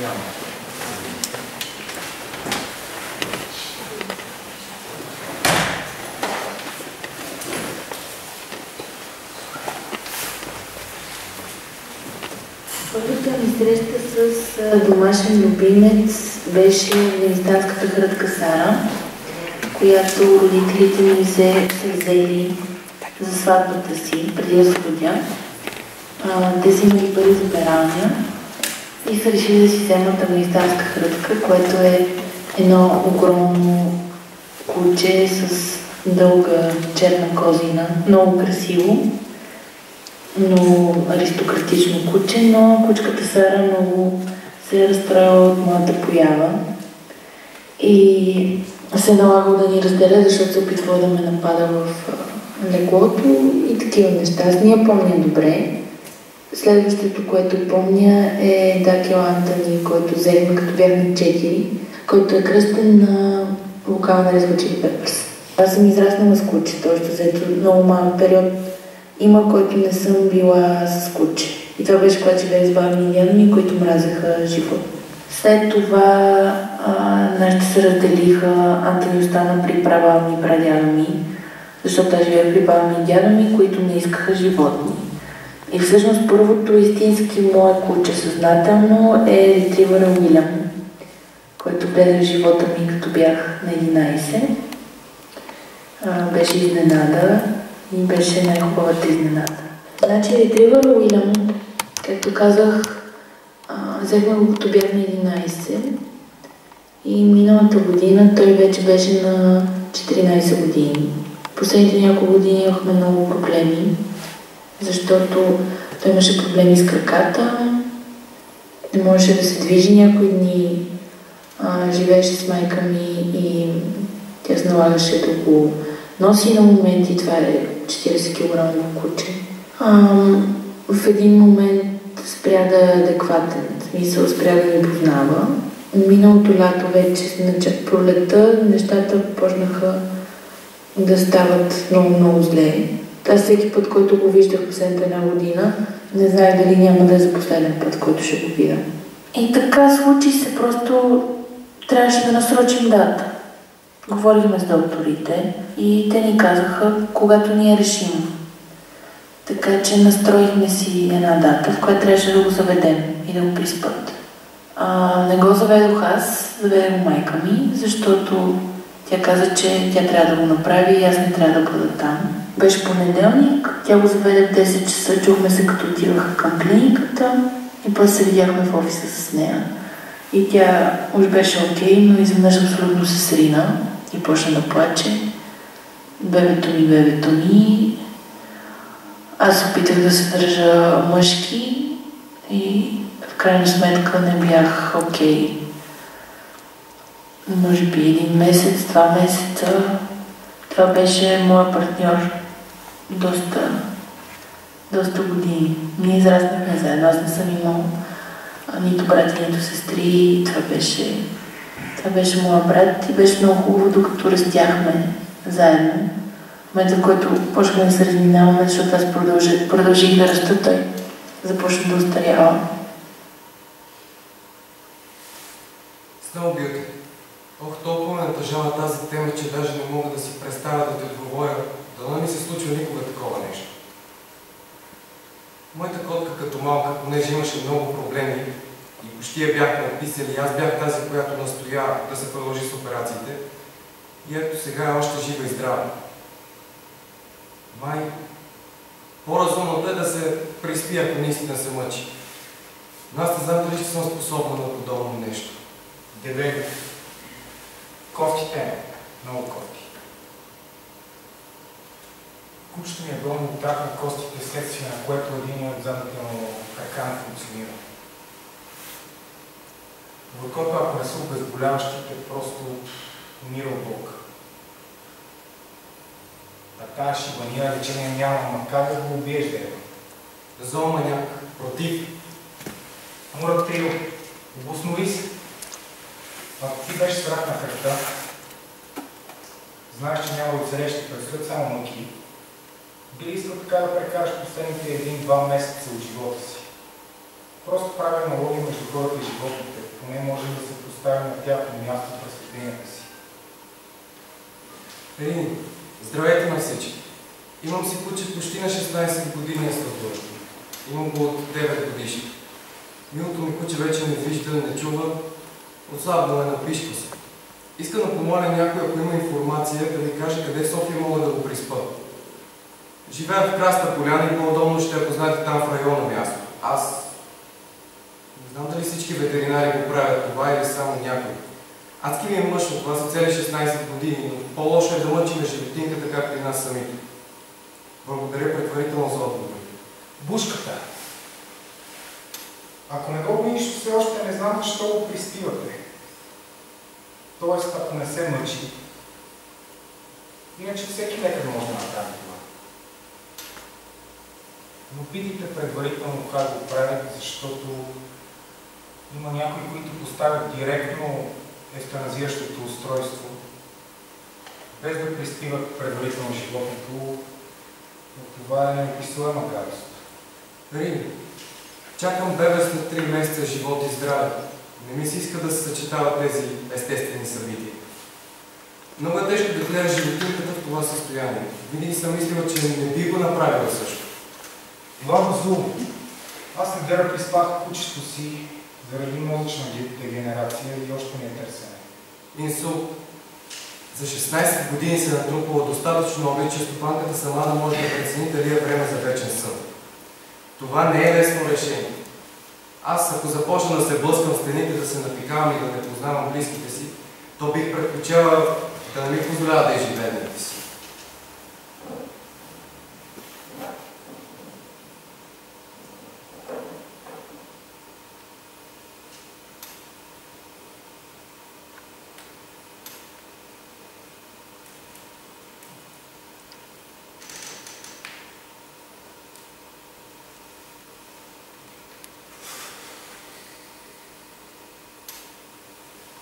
няма. Първата ми среща с домашен любимец беше афганистанската хрътка Сара, която родителите ми се взели за сватбата си, преди да се родя. Те си имали пари за пералня и са решили да си вземат афганистанска хрътка, което е едно огромно куче с дълга черна козина, много красиво, много аристократично куче, но кучката Сара много се е разстроила от моята поява и се е налагало да ни разделя, защото се опитва да ме напада в леглото и такива неща. Аз не я помня добре. Следващото, което помня, е Дакел Антони, който взехме като бях на 4, който е кръстен на вокал на Red Hot Chili Peppers. Аз съм израснала с куче, още взето много малък период има, който не съм била с куче. И това беше, когато живеех с баба ми и дядо ми, които мразеха живот. След това нашите се разделиха, Антони остана при прабаба ми и прадядо ми, защото аз живеех при баба ми и дядо ми, които не искаха животни. И всъщност първото истински мое куче съзнателно е ретривъра Уилям, който влезе в живота ми като бях на 11. Беше изненада и беше най-хубавата изненада. Значи ретривъра Уилям, както казах, взехме го като бях на 11 и миналата година той вече беше на 14 години. Последните няколко години имахме много проблеми, защото той имаше проблеми с краката, не можеше да се движи някои дни, живееше с майка ми и тя се налагаше да го носи на моменти. Това е 40 кг куче. В един момент спря да е адекватен, в смисъл спря да ни познава. Миналото лято вече, пролетта, нещата почнаха да стават много зле. Аз всеки път, който го виждах последната една година, не знаех дали няма да е за последен път, който ще го видя. И така случи се, просто трябваше да насрочим дата. Говорихме с докторите и те ни казаха, когато ние решим. Така че настроихме си една дата, в която трябваше да го заведем и да го приспът. Не го заведох аз, заведе го майка ми, защото тя каза, че тя трябва да го направи и аз не трябва да бъда там. Беше понеделник, тя го заведе в 10 часа, чухме се като отиваха към клиниката и после се видяхме в офиса с нея. И тя уж беше окей, но изведнъж абсолютно се срина и почна да плаче. Бебето ми. Аз опитах да се държа мъжки и в крайна сметка не бях окей. Може би 1 месец, 2 месеца. Това беше моя партньор доста години. Ние израснахме заедно. Аз не съм имал нито брати, нито сестри. Това беше моя брат и беше много хубаво, докато растяхме заедно. В момента, в който почнахме да се разминаваме, защото аз продължих да раста, той започна да остарява. Snowbeauty. Толкова ме натъжава тази тема, че даже не мога да си представя да те отговоря. Дано не се случва никога такова нещо. Моята котка като малка, понеже имаше много проблеми и почти я бяхме описали, аз бях тази, която настоя да се продължи с операциите. И ето сега е още жива и здрава. Май, по-разумното е да се приспи, ако наистина се мъчи. Но аз не знам дали ще съм способна на подобно нещо. Дебели. Кофти. Много кофти. Кучето ми е долно оттак на костите, следствие на което един от задните му крака не функционира. Войкото, ако не са обезболяващите, просто умира от болка. А тази шибания лечение няма, макар да го убиеш, дерева. Зооманяк. Против. Муратрио, обоснови се. Ако ти беше страх на кръвта, знаеш, че няма да оцелеш, ще предстоят само мъки, би искал така да прекараш последните 1-2 месеца от живота си. Просто правя аналогия между хората и животните. Поне може да се постави на тяхно място в разсъжденията си. Рини, здравейте на всички! Имам си куче почти на 16 години е статура. Имам го от 9 годишни. Милото ми куче вече не вижда, не чува, отслабнало е на пишка си. Искам да помоля някой, ако има информация, да ми каже къде в София мога да го приспа. Живея в Краста поляна и по-удобно ще ако знаете там в района място. Аз не знам дали всички ветеринари го правят това или само някой. Адски ми е мъчно, това са цели 16 години, но по-лошо е да мъчим животинката, както и нас самите. Благодаря предварително за отговор. Бушката. Ако не го видиш, все още не знам защо го приспивате. Тоест, ако не се мъчи. Иначе всеки лекар може да направи това. Но питайте предварително как го правят, защото има някои, които поставят директно естаназиращото устройство, без да приспиват предварително животното, но това е неописуема гадост. Рини, чакам бебе след 3 месеца живот и здраве. Не ми се иска да се съчетават тези естествени събития. Много е тежко да гледаш животинката в това състояние. Винаги съм мислила, че не би го направила също. Главно зло. Аз неделя приспах кучето си заради мозъчна дегенерация и още не е търсене. Инсулт. За 16 години се натрупала достатъчно опит, че стопанката сама да може да прецени дали е време за вечен сън. Това не е лесно решение. Аз, ако започна да се блъскам в стените, да се напикавам и да не познавам близките си, то бих предпочела да не ми позволява да изживея дните си.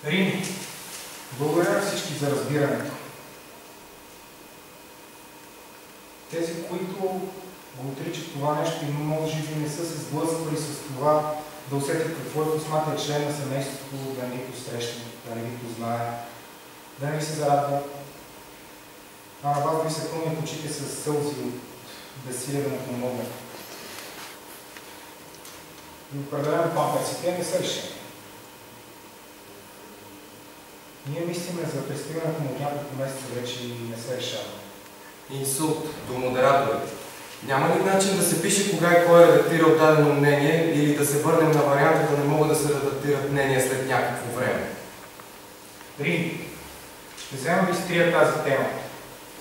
Рини, благодаря на всички за разбирането. Тези, които го отричат това нещо и може би не са се сблъсквали с това да усетят какво е косматия член на семейството, да не ги посрещне, да не ги познае, да не ви се зарадва. А на вас ви се пълнят очите с сълзи от безсилие да му помогнат. И определено памперсите не са решени. Ние мислиме за пристигането му от няколко месеца вече и не се решава. Инсулт до модераторите. Няма ли начин да се пише кога и кой е редактирал дадено мнение или да се върнем на варианта да не могат да се редактират мнения след някакво време? Рин, ще взема да изтрия тази тема.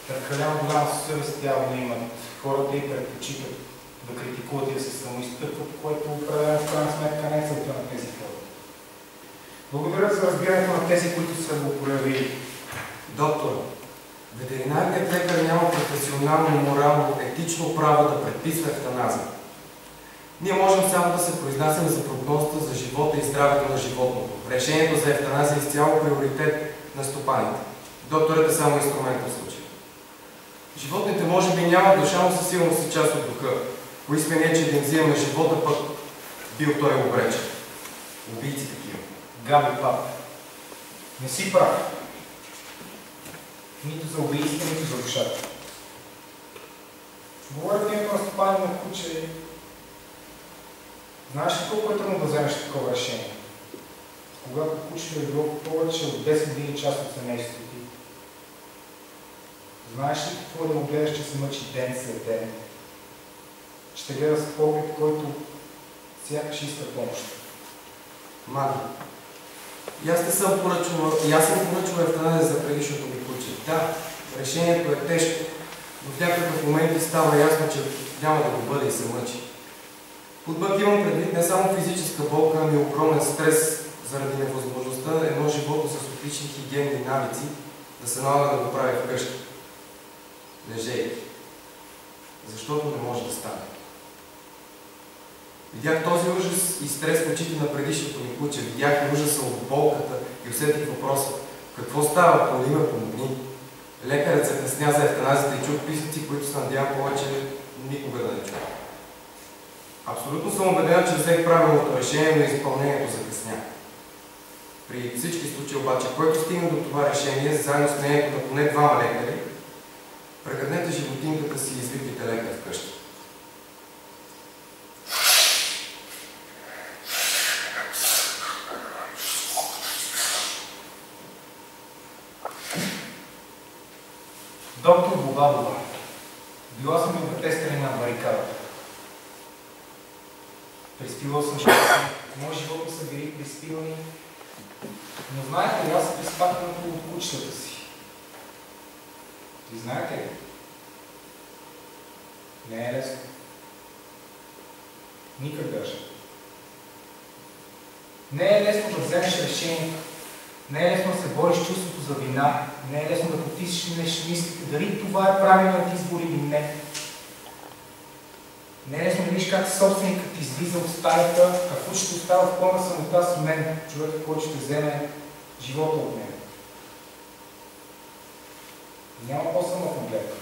Прекалено голяма съвест тяло не имат. Хората и предпочитат да критикуват и да се самоизтъкват, което определено в крайна сметка не е целта на тези хора. Благодаря за разбирането на тези, които са го проявили. Доктор, ветеринарният лекар няма професионално, морално, етично право да предписва евтаназия. Ние можем само да се произнасяме за прогнозата за живота и здравето на животното. Решението за евтаназия е изцяло приоритет на стопаните. Докторът е само инструмент в случая. Животните може би нямат душа, но със сигурност са част от духа. Кои сме ние, че да им взимаме живота, пък бил той обречен. Убийци такива. Габи пап, не си прав. Нито за убийството, нито за душата. Говоря в името на стопани на куче. Знаеш ли колко е трудно да вземеш такова решение? Когато кучето е било повече от 10 години част от семейството ти. Знаеш ли какво да го гледаш, че се мъчи ден след ден? Ще гледа с поглед, който сякаш иска помощ. Маги. И аз съм поръчвал евтаназия за предишното ми куче. Да, решението е тежко, но в някакъв момент става ясно, че няма да го бъде и се мъчи. Отбък имам предвид не само физическа болка, ами огромен стрес заради невъзможността едно животно с отлични хигиенни навици да се налага да го прави вкъщи. Лежейки. Защото не може да стане. Видях този ужас и стрес в очите на предишното ми куче. Видях ужаса от болката и усетих въпроса. Какво става? Помоли ме, помогни. Лекарят се пресня за евтаназията и чух писъци, които се надявам повече никога да не чуя. Абсолютно съм убеден, че взех правилното решение, но изпълнението закъсня. При всички случаи обаче, който стигне до това решение, заедно с мнението на поне двама лекари, прегърнете животинката си и извикайте лекар вкъщи. Доктор Бобабова, била съм обетестена на барикадата. Приспивал съм живота. Мои живота са били приспивани. Но знаете ли, аз се приспаквам от кучетата си. И знаете ли? Не е лесно. Никак даже. Не е лесно да вземеш решение. Не е лесно да се бориш с чувството за вина. Не е лесно да потиснеш мислите дали това е правилният избор или не. Не е лесно да видиш как собственикът ти излиза от стаята, а кучето остава в пълна самота с мен, човек, който ще вземе живота от него. Няма по-самотна гледка.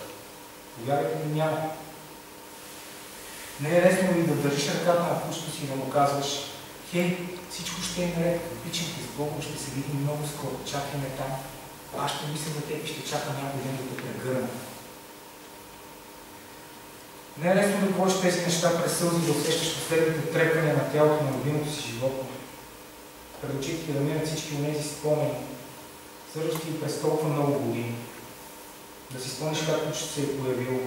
Повярвайте ми, няма. Не е лесно ли да държиш ръката на кучето си и да му казваш: хей, всичко ще е наред, обичам те с Богом, ще се видим много скоро, чакай ме там. Аз ще мисля за теб и ще чакам някой ден да те прегърна. Не е лесно да говориш тези неща през сълзи, да усещаш последните трепвания на тялото на любимото си животно. Пред очите да минат всички онези спомени, свързващи през толкова много години. Да си спомниш как кучето се е появило,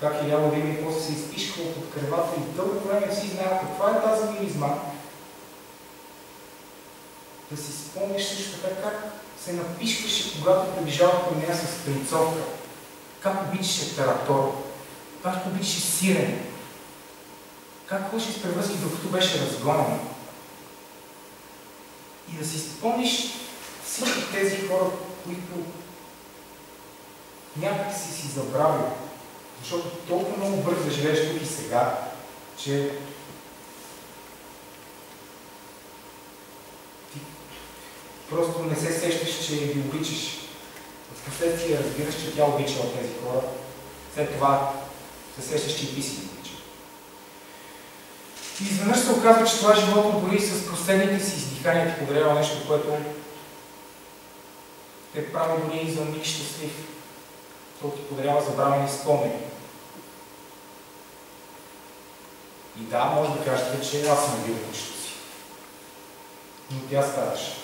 как е яло риба и после се изпишкало под кръвата и дълго време си знаел каква е тази миризма. Да си спомниш също така как се напишкваше, когато приближава към нея с принцовка, как обичаше таратор, как обичаше сирене, как ходеше с превръзки, докато беше разгонен. И да си спомниш всички тези хора, които някак си забравил, защото толкова много бързо да живееш тук и сега, че ти просто не се сещаш, че ги обичаш. В последствие разбираш, че тя обичала тези хора. След това се сещаш, че и ти си ги обича. И изведнъж се оказва, че това животно дори с последните си издихания ти подарява нещо, което те прави дори и за миг щастлив. То ти подарява забравени спомени. И да, може да кажете, че аз съм убил кучето си. Но тя страдаше.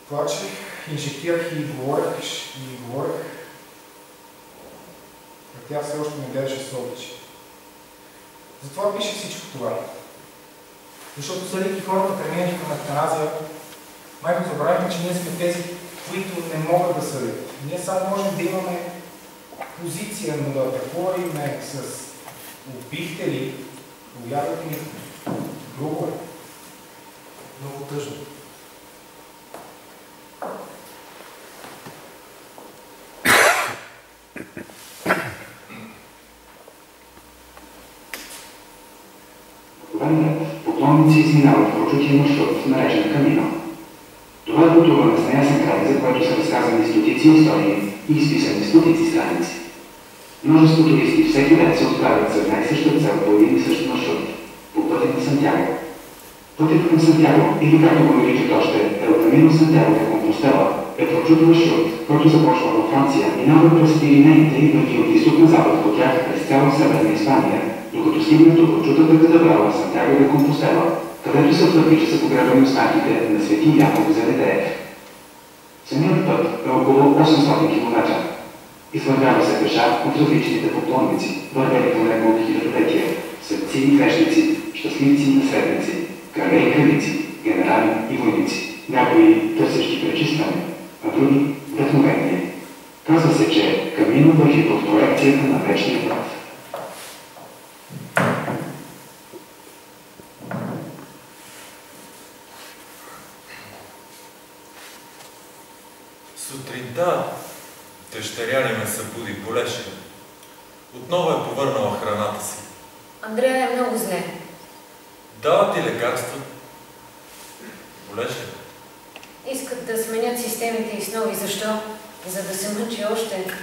Плачех, инжектирах и говорех, а тя все още не гледаше с обичи. Затова пише всичко това. Защото съдейки хората тренирани към евтаназия, майко забравихме, че ние сме тези, които не могат да съдят. Ние само можем да имаме позиция, но да атакуваме с убихте ли, повярвате ми, друго е. Много тъжно. Поклонници изминават прочутия маршрут, наречен Камино. Това е пътуване с неясен край, за което са разказани стотици истории и изписани стотици страници. Множество туристи всеки ден се отправят за една и съща цел по един и същ маршрут, по пътя на Сантяго. Пътят към Сантяго, или както го наричат още El Camino Santiago de Compostela, е прочут маршрут, който започва във Франция, минава през Пиринеите и върви от изток на запад по тях през цяла Северна Испания, докато стигне до прочутата катедрала Сантяго де Компостела, където се твърди, че са погребани останките на свети Яков Заведеев. Самият път е около 800 км. Извървява се пеша от различните поклонници, вървели по него от хилядолетия, светци и грешници, щастливци и наследници, крале и кралици, генерали и войници, някои търсещи пречистване, а други вдъхновение. Казва се, че Камино върви под проекцията на вечния път. Сутринта дъщеря ни ме събуди болеше. Отново е повърнала храната си. Андрея е много зле. Дава ти лекарства. Болеше. Искат да сменят системите и с нови. Защо? За да се мъчи още.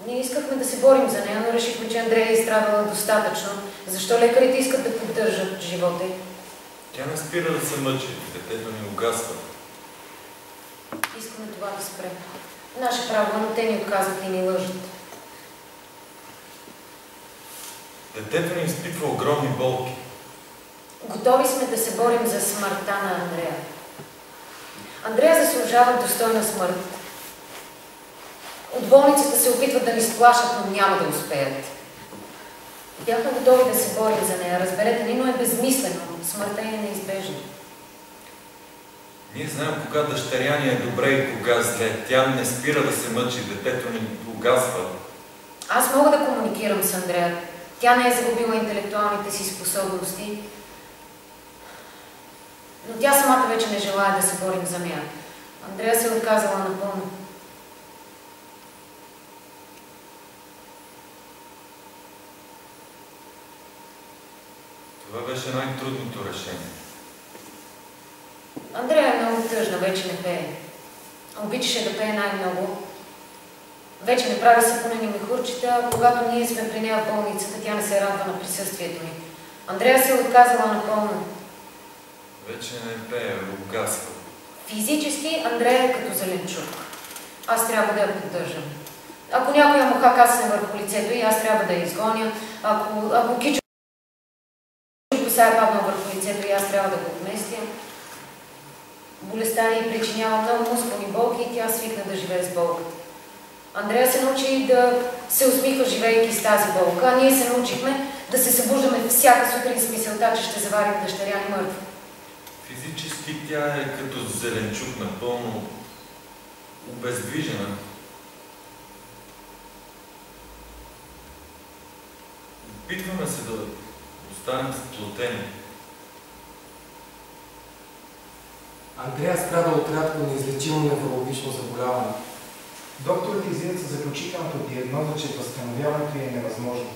Ние искахме да се борим за нея, но решихме, че Андрея е изстрадала достатъчно. Защо лекарите искат да поддържат живота й? Тя не спира да се мъчи, детето ни угасва. Искаме това да спре. Наше право, но те ни отказват и ни лъжат. Детето ни изпитва огромни болки. Готови сме да се борим за смъртта на Андрея. Андрея заслужава достойна смърт. От болницата се опитват да ни сплашат, но няма да успеят. Бяхме готови да се борим за нея. Разберете ни, но е безмислено. Смъртта е неизбежна. Ние знаем кога дъщеря ни е добре и кога зле. Тя не спира да се мъчи, детето ни угасва. Аз мога да комуникирам с Андрея. Тя не е загубила интелектуалните си способности, но тя самата вече не желая да се борим за нея. Андрея се е отказала напълно. Това беше най-трудното решение. Андрея е много тъжна, вече не пее. Обичаше да пее най-много. Вече не прави сапунени мехурчета, а когато ние сме при нея в болницата, тя не се радва на присъствието ни. Андрея се е отказала напълно. Вече не пее, угасва. Физически Андрея е като зеленчук. Аз трябва да я поддържам. Ако някоя муха касне върху лицето и аз трябва да я изгоня, ако кичо коса е паднал върху лицето и аз трябва да го отместя, болестта ни причинява много мускулни болки и тя свикна да живее с болката. Андрея се научи да се усмихва, живеейки с тази болка, а ние се научихме да се събуждаме всяка сутрин с мисълта, че ще заварим дъщеря ни мъртва. Физически тя е като зеленчук, напълно обездвижена. Опитваме се да останем сплотени. Андрея страда от рядко неизлечимо неврологично заболяване. Докторите излизат със заключителната диагноза, че възстановяването е невъзможно.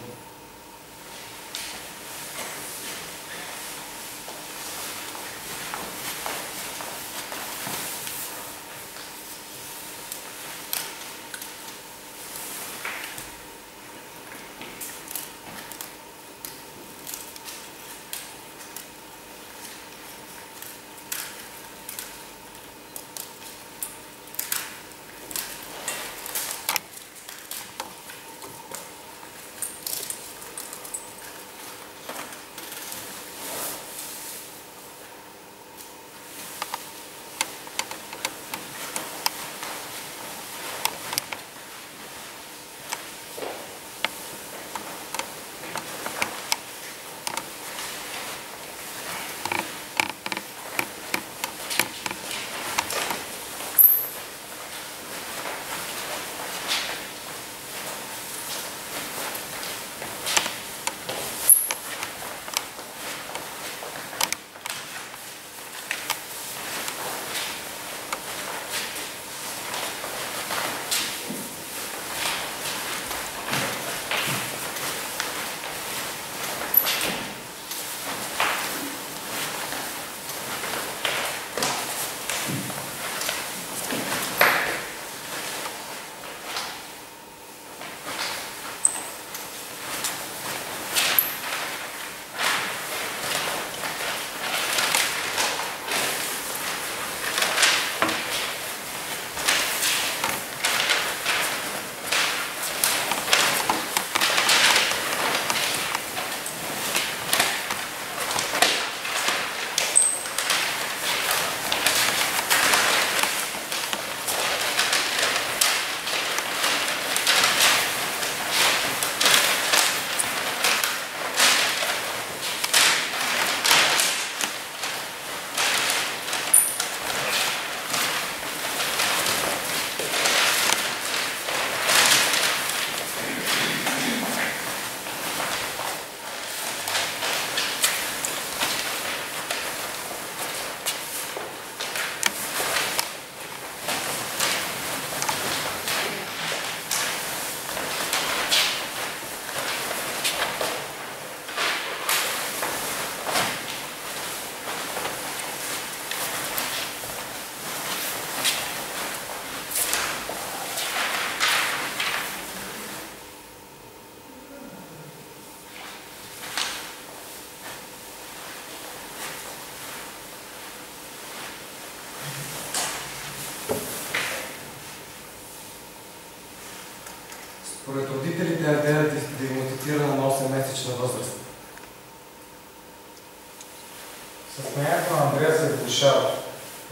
Състоянието на Андрея се влошава.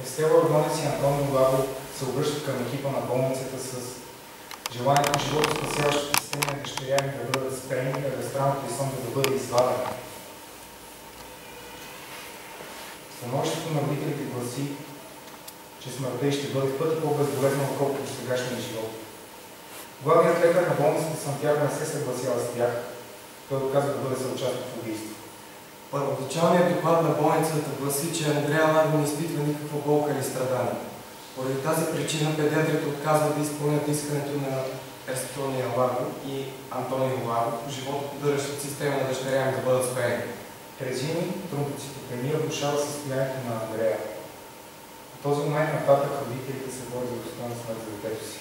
Естела Родонец и Антонио Лаго се обръщат към екипа на болницата с желанието животоспасяващите системи на дъщеря им да бъдат спрени, а регистраното и сонда да бъде извадено. Становището на родителите гласи, че смъртта й ще бъде в пъти по-безболезнена, отколкото сегашния живот. Главният лекар на болницата Сантьяго не се съгласява с тях. Той отказва да бъде съучастник в убийство. Първоначалният доклад на болницата гласи, че Андрея Лаго не изпитва никаква болка или страдание. Поради тази причина педиатрите отказват да изпълнят искането на Естония Лаго и Антонио Лаго по животоподдържащата система на дъщеря им да бъдат спрени. Резини тромбоцитопения влошава състоянието на Андрея. В този момент нататък родителите се борят за достойна смърт за детето си.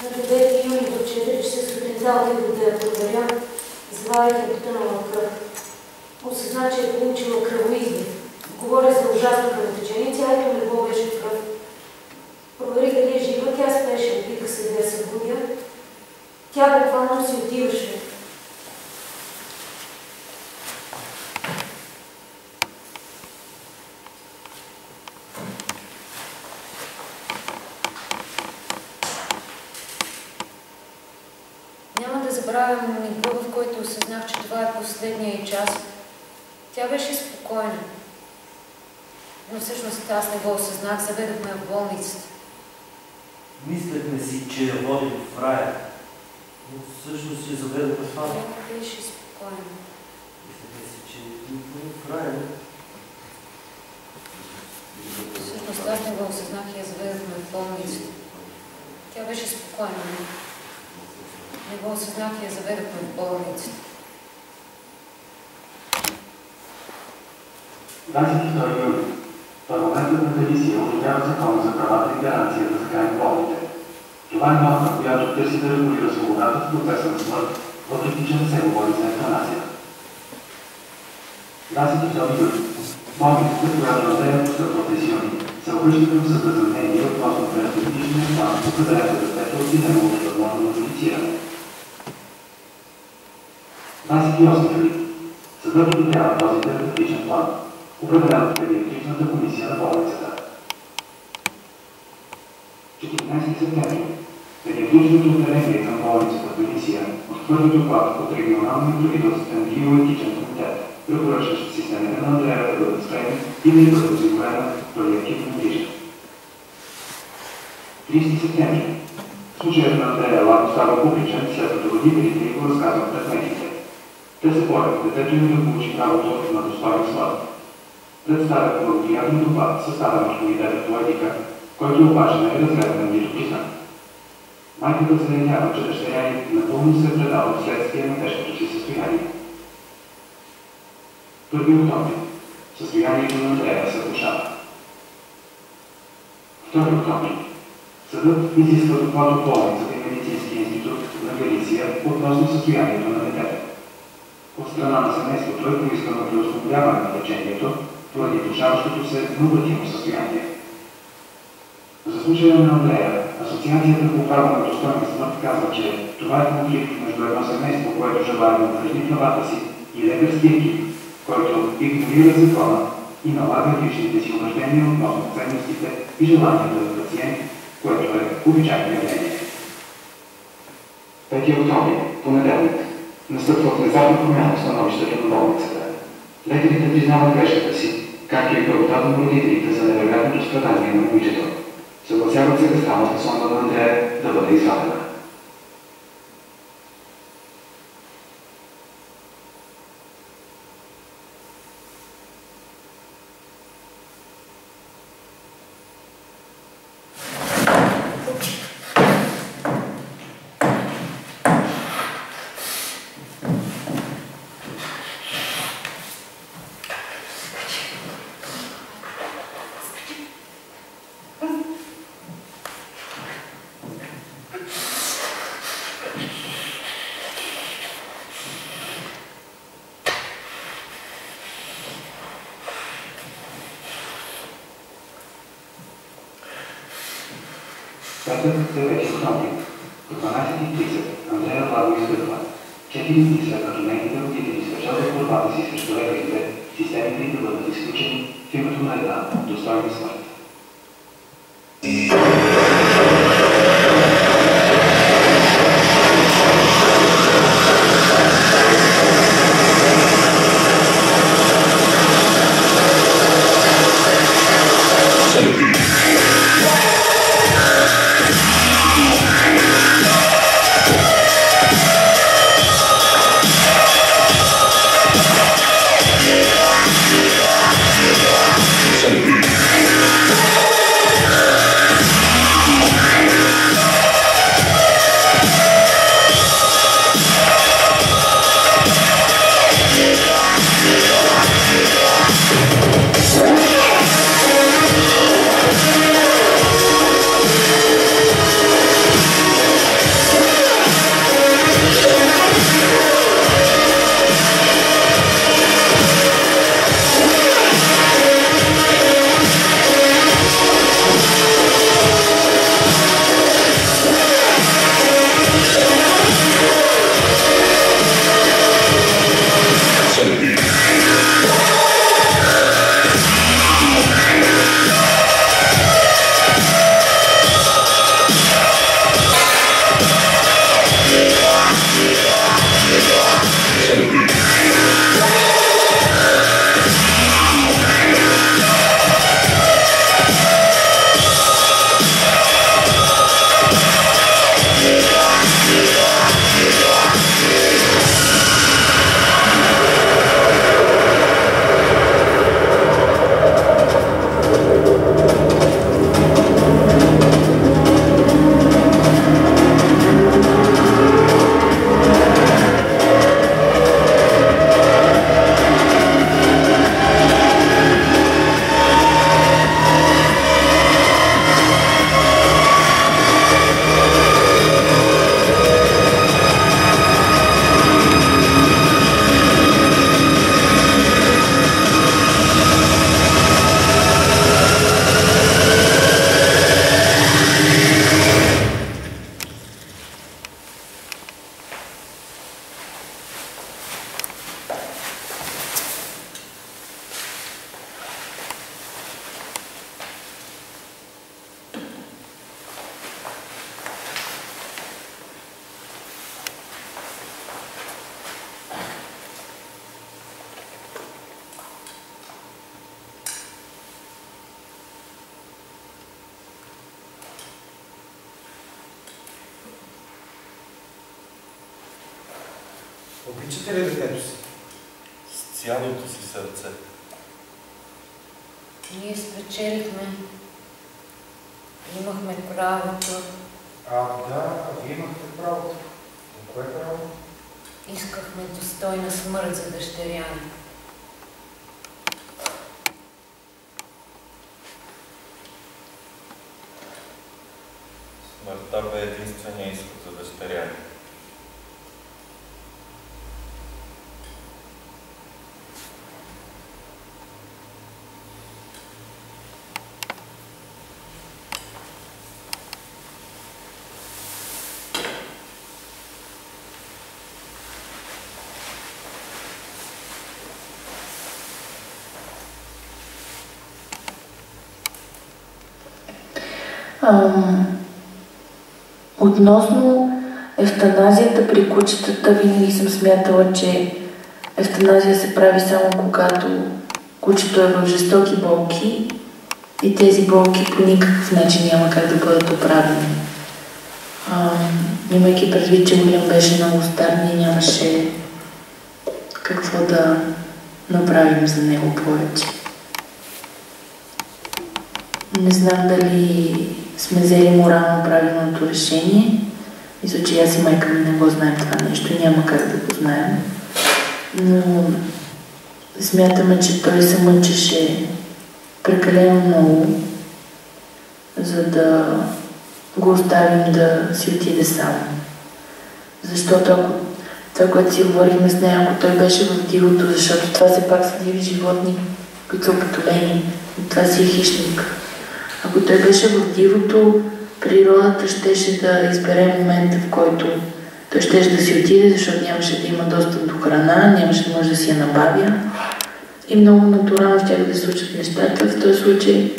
На 9 юни до 4 часа сутринта отидох да я проверя, заварих потънала кръв. Осъзна, че е получила кръвоизлив. Говоря за ужасно кръвотечение, цялото ми легло беше в кръв. Проверих дали е жива, тя спеше, опитах се да я събудя. Тя буквално си отиваше. Няма да забравям мига, в който осъзнах, че това е последния и час. Тя беше спокойна. Но всъщност аз не го осъзнах, заведохме в болницата. Мислехме си, че я водим в рая, но всъщност я заведохме в ада. Тя беше спокойна. Мислехме си, че я водим в рая. Всъщност аз не го осъзнах и я заведохме в болницата. Тя беше спокойна. Не го осъзнах и я заведохме в болницата. 22 юли. Парламентът на Галисия одобрява закон за правата и гаранцията за крайно болните. Това е норма, която търси да регулира свободата в процеса на смърт, въпреки че не се говори за евтаназия. 22 юли. Болницата, която разделя постъпва пенсиони, се обръща към съда за мнение относно терапевтичния план, определен за детето и неговото възможно модифициране. 28 юли. Съдът одобрява този терапевтичен план, определен от педиатричната комисия на болницата. 14 септември. Педиатричното отделение към болницата в Галисия отхвърли доклад от регионалния правителствен биоетичен комитет, препоръчващ системите на Андрея да бъдат спрени и да й бъде осигурена палиативна грижа. 30 септември. Случаят на Андрея Лаго става публичен, след като родителите й го разказват пред медиите. Те се борят детето им да получи правото на достойна смърт. Представят благоприятен доклад, съставен от комитета по етика, който обаче не е разгледан нито признан. Майката заявява, че дъщеря й напълно се е предала вследствие на тежкото си състояние. 1 октомври. Състоянието на Андрея се влошава. 2 октомври. Съдът изисква доклад от болницата и медицинския институт на Галисия относно състоянието на детето. От страна на семейството е поискано преустановяване на лечението, поради влошаващото се многократно състояние. За случая на Андрея, Асоциацията по право на достойна смърт казва, че това е конфликт между едно семейство, което желае да упражни правата си, и лекарски екип, който игнорира закона и налага личните си убеждения относно ценностите и желанията на пациент, което е обичайно явление. 5 октомври, понеделник. Настъпва внезапна промяна в становището на болницата. Лекарите признават грешката си, както и правотата на родителите за невероятното страдание на момичето. Съгласяват се гастралната сонда на Андрея да бъде извадена. Петък, 9 октомври. В 12:30 Андрея Благо изтъква. 4 дни след като нейните родители свършат в борбата си срещу лекарите, системите им да бъдат изключени в името на една достойна смърт. Обичате ли детето си? С цялото си сърце. Ние спечелихме. Имахме правото. Да, вие имахте правото. Но кое право? Искахме достойна смърт за дъщеря ни. Смъртта бе единствения изход за дъщеря ни. Относно евтаназията при кучетата, винаги съм смятала, че евтаназия се прави само когато кучето е в жестоки болки и тези болки по никакъв начин няма как да бъдат оправени. Имайки предвид, че Уилям беше много стар, ние нямаше какво да направим за него повече. Не знам дали сме взели морално правилното решение. Мисля, че аз и майка ми не го знаем това нещо и няма как да го знаем. Но смятаме, че той се мъчеше прекалено много, за да го оставим да си отиде сам. Защото ако това, което си говорихме с нея, ако той беше в дивото, защото това все пак са диви животни, които са опитомени, това си е хищник. Ако той беше в дивото, природата щеше да избере момента, в който той щеше да си отиде, защото нямаше да има достъп до храна, нямаше да може да си я набавя. И много натурално щяха да се случат нещата. В този случай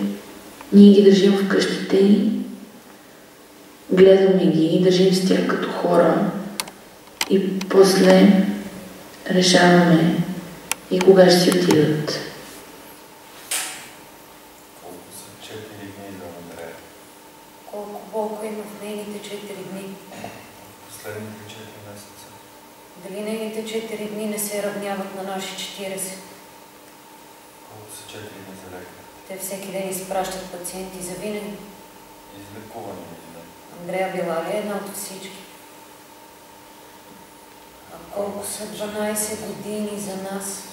ние ги държим в къщите и гледаме ги и държим с тях като хора. И после решаваме и кога ще си отидат. Колко са 4 дни за Андрея? Колко болко има в нейните 4 дни? Последните 4 месеца. Дали нейните 4 дни не се равняват на наши 40? Колко са 4 дни за лекар? Те всеки ден изпращат пациенти за винаги. Излекувани ли? Андрея била ли една от всички? А колко са 12 години за нас?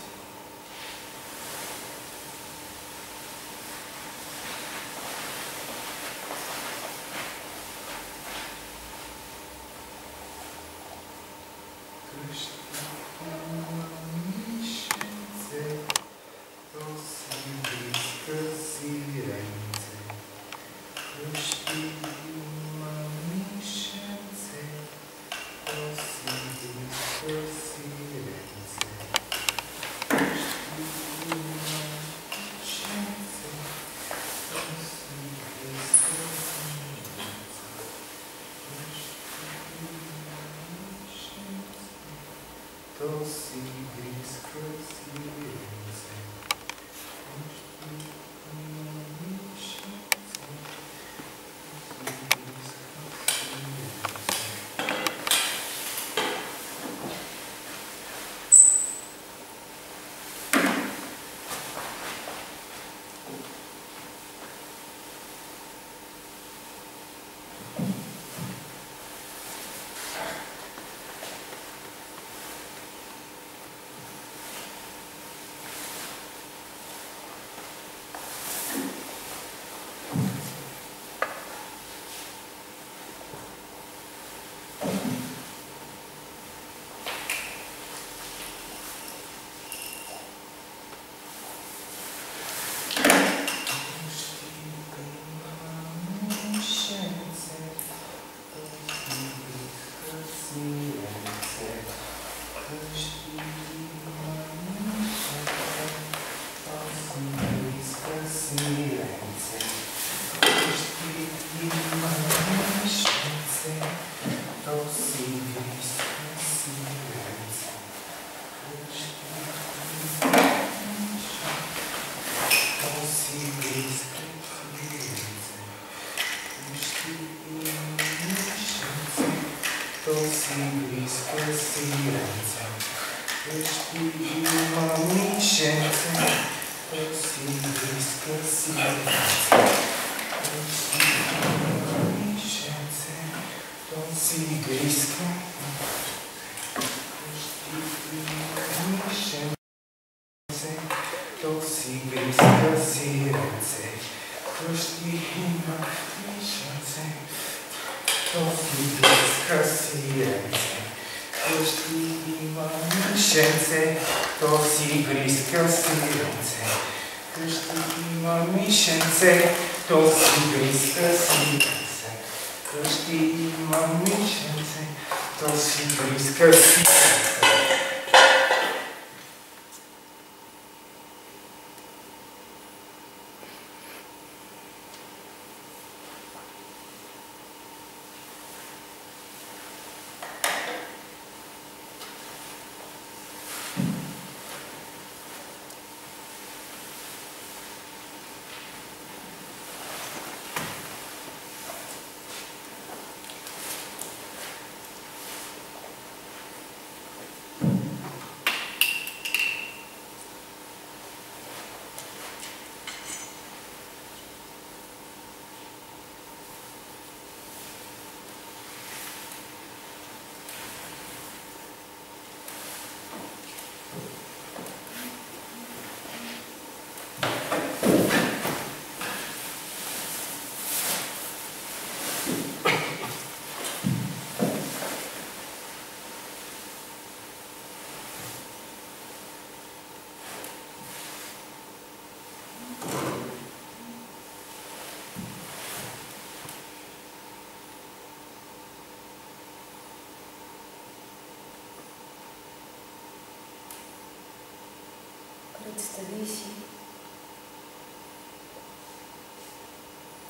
Представи си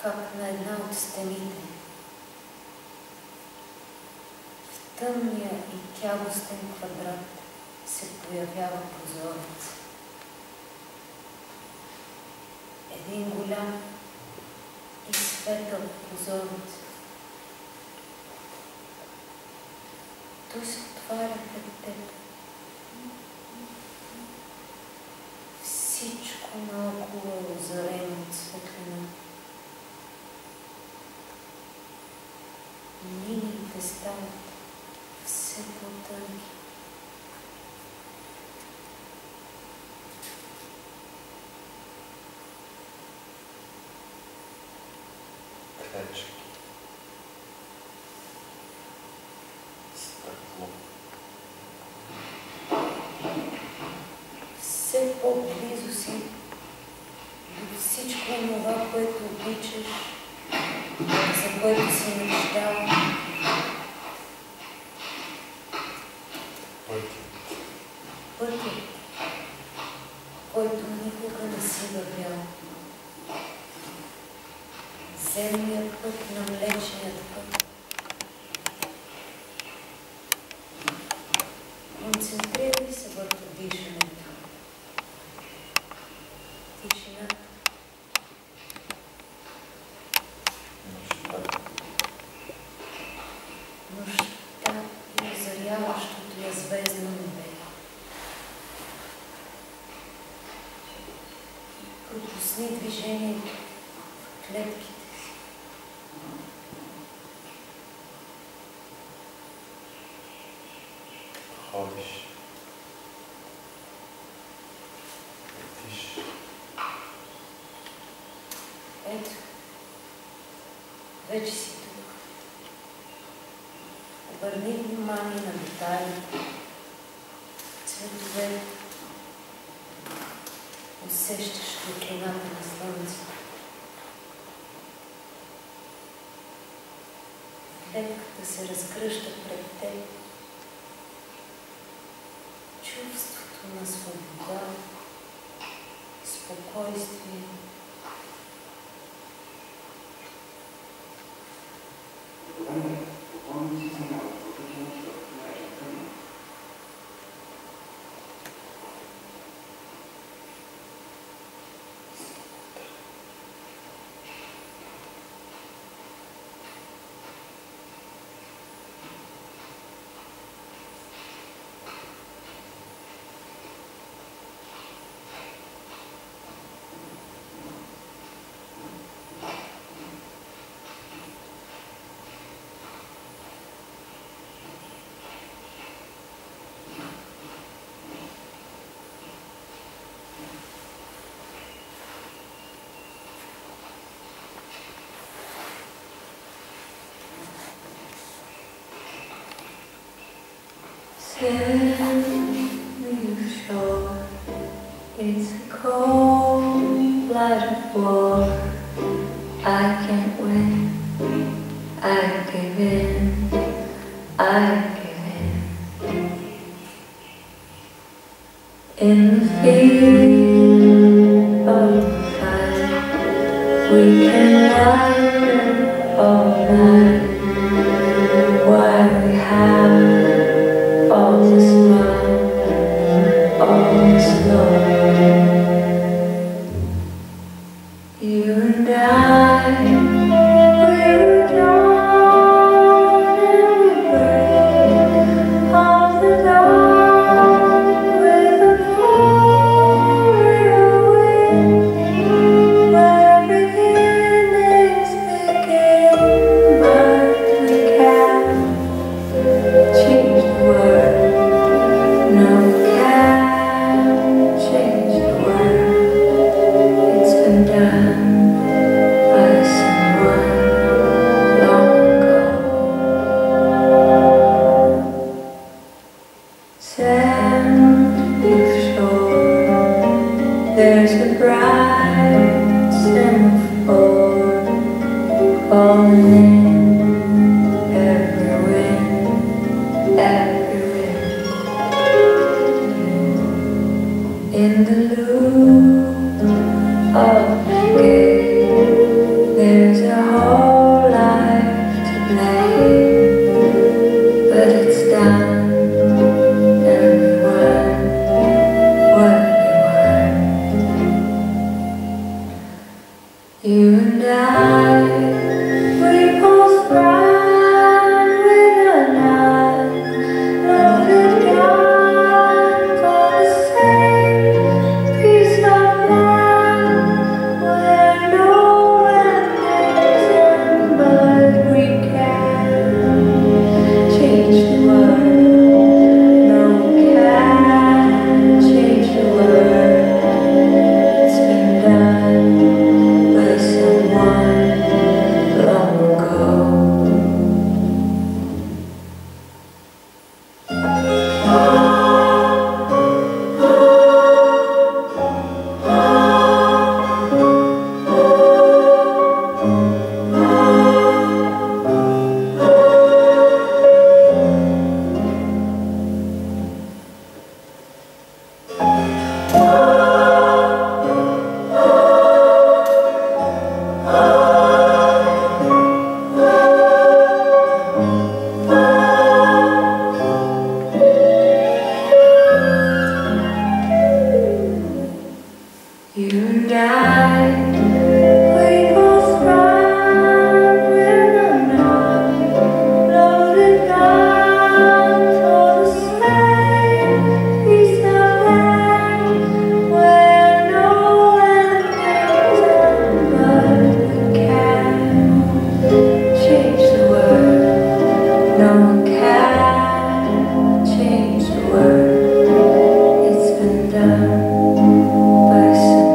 как на една от стените в тъмния и тягостен квадрат се появява прозорец. Един голям и светъл прозорец. Той се отваря пред теб. Всичко наоколо е озарено от светлина. Линиите стават все по-тънки. Клечки. Стъкло. Все по-близо си до всичко това, което обичаш, за което си мечтал. Пътят, който никога не си вървял. Земният път на Млечният път. Концентрирай се върху дишането. Тишината. Нощта и озаряващото я звездно небе. Пропусни движението в клетките си. Ходиш. Летиш. Ето, вече си тук. Обърни внимание на детайлите, цветовете. Усещаш топлината на слънцето. Клетката се разгръща пред теб. Чувството на свобода, спокойствие. Sandy shore, it's a cold light of war. I can't win, I give in, I give in. In the field of fire, we can ride all night. While we have all this love, all this love. You and I, we were drawn and we break all the dawn with a glory wind, where beginnings begin, but we can't change the world. No, we can't change the world. It's been done by someone long ago. Sandy shore, there's a bright semaphore calling in every wind, every wind. In the loop of gate, there's a whole life to blame, but it's done, and we won what we won. You and I, we both run with a knife, loaded gun for the same peace of mind, where no one is, but we can change the world. No one can change the world. It's been done by someone long ago. You and I, we both run with a knife, loaded gun for the same piece of land, where no one is, but we can change the world. No one can change the world. It's been done by someone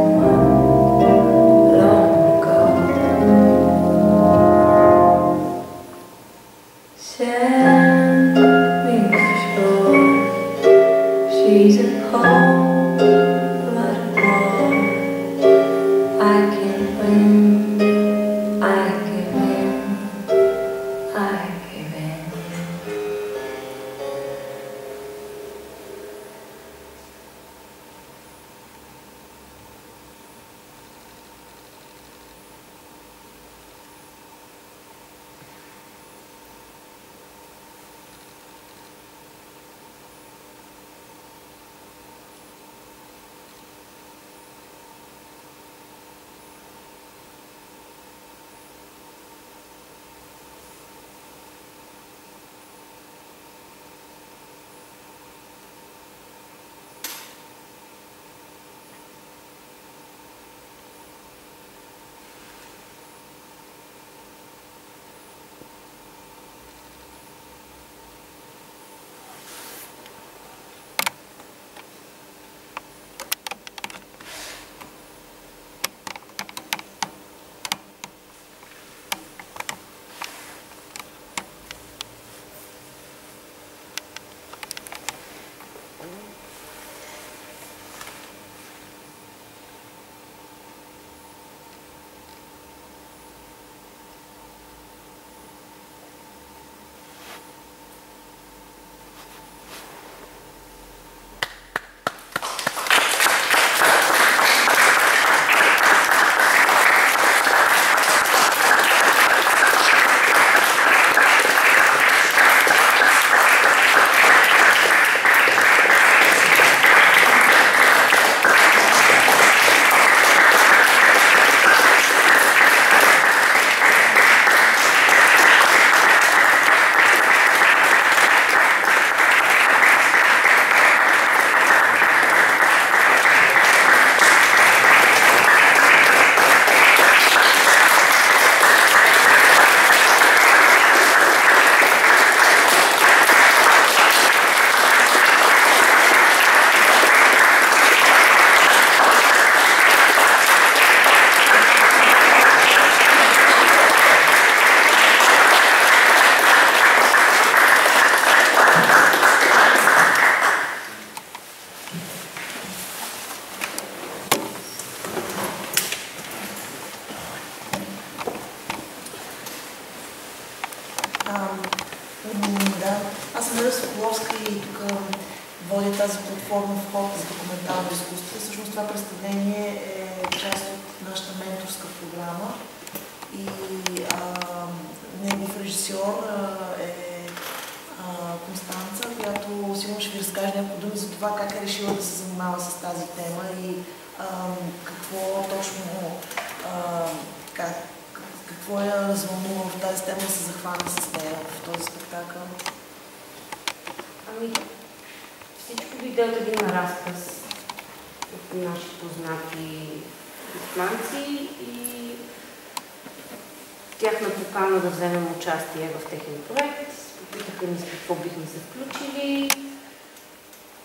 водя тази платформа в ход за документално изкуство. Всъщност това представление е част от нашата менторска програма и негов режисьор е Констанца, която сигурно ще ви разкаже няколко думи за това как е решила да се занимава с тази тема и какво точно какво я развълнува в тази тема да се захване с нея в този спектакъл. Ами, всичко дойде от един разказ от наши познати исландци и тяхна покана да вземем участие в техен проект. Попитаха ни с какво бихме се включили.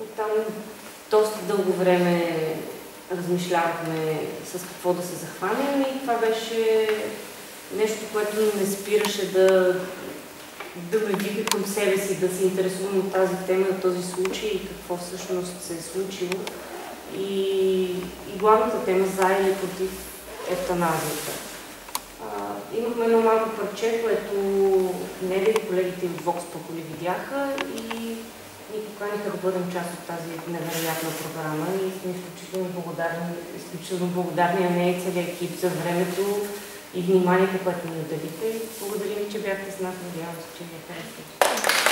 Оттам доста дълго време размишлявахме с какво да се захванем и това беше нещо, което не спираше да ме вика към себе си, да се интересувам от тази тема, от този случай и какво всъщност се е случило. И главната тема за или против евтаназията. Имахме едно малко парче, което Неля и колегите от Vox Populi видяха и ни поканиха да бъдем част от тази невероятна програма и сме изключително благодарни на нея и целият екип за времето и вниманието, което ни отделите. Благодарим ви, че бяхте с нас. Надявам се, че ви е харесало.